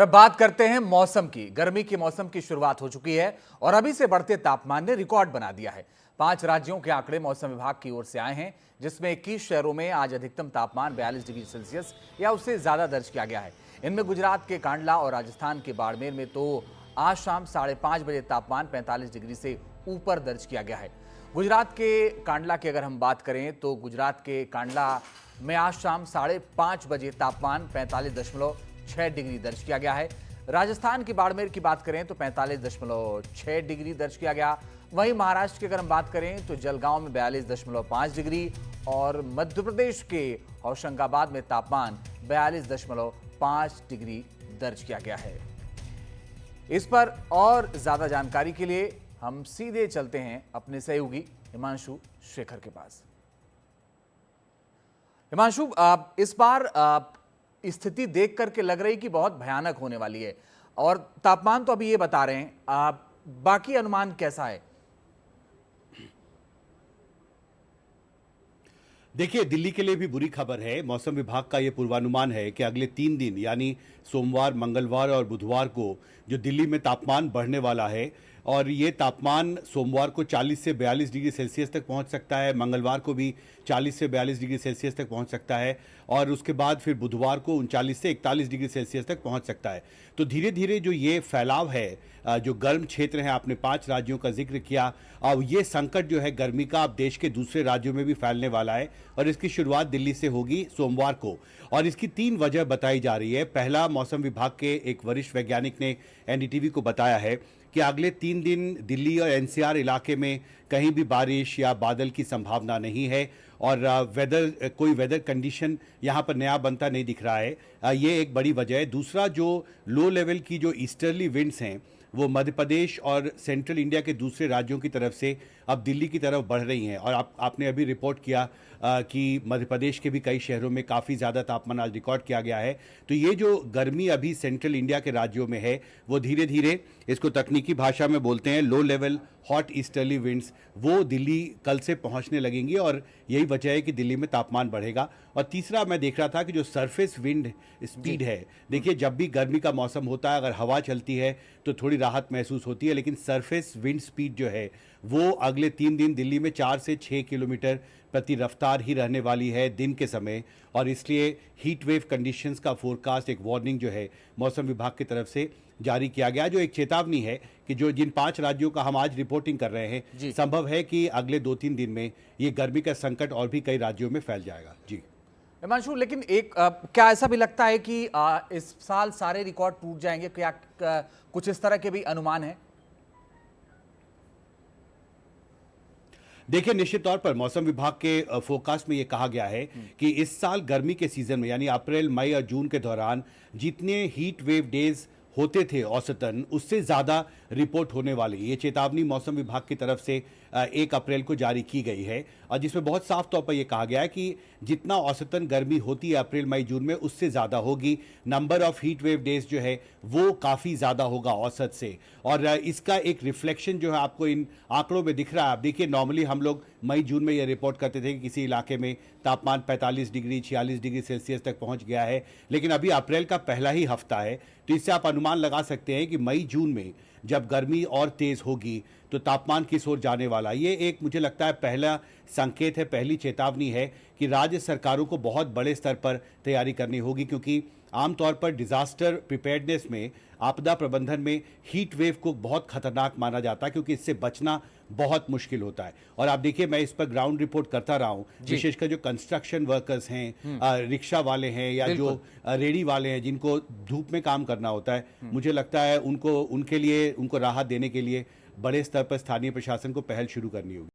अब बात करते हैं मौसम की। गर्मी के मौसम की शुरुआत हो चुकी है और अभी से बढ़ते तापमान ने रिकॉर्ड बना दिया है। 5 राज्यों के आंकड़े मौसम विभाग की ओर से आए हैं, जिसमें 21 शहरों में आज अधिकतम तापमान 42 डिग्री सेल्सियस या उससे ज्यादा दर्ज किया गया है। इनमें गुजरात के कांडला और राजस्थान के बाड़मेर में तो आज शाम 5:30 बजे तापमान 45 डिग्री से ऊपर दर्ज किया गया है। गुजरात के कांडला की अगर हम बात करें तो गुजरात के कांडला में आज शाम 5:30 बजे तापमान 45.6 डिग्री दर्ज किया गया है। राजस्थान की बाड़मेर की बात करें तो 45.6 डिग्री दर्ज किया गया। वहीं महाराष्ट्र की अगर हम बात करें तो जलगांव में 42.5 डिग्री और मध्य प्रदेश के होशंगाबाद में तापमान 42.5 डिग्री दर्ज किया गया है। इस पर और ज्यादा जानकारी के लिए हम सीधे चलते हैं अपने सहयोगी हिमांशु शेखर के पास। हिमांशु, इस बार स्थिति देख करके लग रही कि बहुत भयानक होने वाली है और तापमान तो अभी ये बता रहे हैं, बाकी अनुमान कैसा है? देखिए, दिल्ली के लिए भी बुरी खबर है। मौसम विभाग का यह पूर्वानुमान है कि अगले 3 दिन यानी सोमवार, मंगलवार और बुधवार को जो दिल्ली में तापमान बढ़ने वाला है और ये तापमान सोमवार को 40 से 42 डिग्री सेल्सियस तक पहुंच सकता है, मंगलवार को भी 40 से 42 डिग्री सेल्सियस तक पहुंच सकता है और उसके बाद फिर बुधवार को 39 से 41 डिग्री सेल्सियस तक पहुंच सकता है। तो धीरे धीरे जो ये फैलाव है, जो गर्म क्षेत्र है, आपने 5 राज्यों का जिक्र किया, और ये संकट जो है गर्मी का अब देश के दूसरे राज्यों में भी फैलने वाला है और इसकी शुरुआत दिल्ली से होगी सोमवार को। और इसकी 3 वजह बताई जा रही है। पहला, मौसम विभाग के एक वरिष्ठ वैज्ञानिक ने एनडीटीवी को बताया है कि अगले 3 दिन दिल्ली और एनसीआर इलाके में कहीं भी बारिश या बादल की संभावना नहीं है और कोई वेदर कंडीशन यहाँ पर नया बनता नहीं दिख रहा है। ये एक बड़ी वजह है। दूसरा, जो लो लेवल की जो ईस्टर्ली विंड्स हैं वो मध्य प्रदेश और सेंट्रल इंडिया के दूसरे राज्यों की तरफ से अब दिल्ली की तरफ बढ़ रही हैं और आपने अभी रिपोर्ट किया कि मध्य प्रदेश के भी कई शहरों में काफ़ी ज़्यादा तापमान आज रिकॉर्ड किया गया है। तो ये जो गर्मी अभी सेंट्रल इंडिया के राज्यों में है वो धीरे धीरे, इसको तकनीकी भाषा में बोलते हैं low level hot easterly winds, वो दिल्ली कल से पहुंचने लगेंगी और यही वजह है कि दिल्ली में तापमान बढ़ेगा। और तीसरा, मैं देख रहा था कि जो सरफेस विंड स्पीड है, देखिए जब भी गर्मी का मौसम होता है अगर हवा चलती है तो थोड़ी राहत महसूस होती है, लेकिन सरफेस विंड स्पीड जो है वो अगले 3 दिन दिल्ली में 4 से 6 किलोमीटर प्रति रफ्तार ही रहने वाली है दिन के समय। और इसलिए हीट वेव कंडीशंस का फोरकास्ट, एक वार्निंग जो है मौसम विभाग की तरफ से जारी किया गया, जो एक चेतावनी है कि जो जिन 5 राज्यों का हम आज रिपोर्टिंग कर रहे हैं, संभव है कि अगले 2-3 दिन में ये गर्मी का संकट और भी कई राज्यों में फैल जाएगा। जी हिमांशु, लेकिन क्या ऐसा भी लगता है कि इस साल सारे रिकॉर्ड टूट जाएंगे? क्या कुछ इस तरह के भी अनुमान है? देखिए, निश्चित तौर पर मौसम विभाग के फोरकास्ट में ये कहा गया है कि इस साल गर्मी के सीजन में यानी अप्रैल, मई और जून के दौरान जितने हीट वेव डेज होते थे औसतन, उससे ज़्यादा रिपोर्ट होने वाली। ये चेतावनी मौसम विभाग की तरफ से 1 अप्रैल को जारी की गई है और जिसमें बहुत साफ तौर पर यह कहा गया है कि जितना औसतन गर्मी होती है अप्रैल, मई, जून में, उससे ज़्यादा होगी। Number of heat wave days जो है वो काफ़ी ज़्यादा होगा औसत से और इसका एक रिफ्लेक्शन जो है आपको इन आंकड़ों में दिख रहा है। आप देखिए, नॉर्मली हम लोग मई, जून में ये रिपोर्ट करते थे कि किसी इलाके में तापमान 45 डिग्री, 46 डिग्री सेल्सियस तक पहुंच गया है, लेकिन अभी अप्रैल का पहला ही हफ्ता है। तो इससे आप अनुमान लगा सकते हैं कि मई, जून में जब गर्मी और तेज होगी तो तापमान किस ओर जाने वाला। ये एक, मुझे लगता है, पहला संकेत है, पहली चेतावनी है कि राज्य सरकारों को बहुत बड़े स्तर पर तैयारी करनी होगी, क्योंकि आमतौर पर डिजास्टर प्रिपेयर्डनेस में, आपदा प्रबंधन में हीट वेव को बहुत खतरनाक माना जाता है क्योंकि इससे बचना बहुत मुश्किल होता है। और आप देखिए, मैं इस पर ग्राउंड रिपोर्ट करता रहा हूँ, विशेषकर जो कंस्ट्रक्शन वर्कर्स हैं, रिक्शा वाले हैं या जो रेडी वाले हैं जिनको धूप में काम करना होता है, मुझे लगता है उनको, उनके लिए, उनको राहत देने के लिए बड़े स्तर पर स्थानीय प्रशासन को पहल शुरू करनी होगी।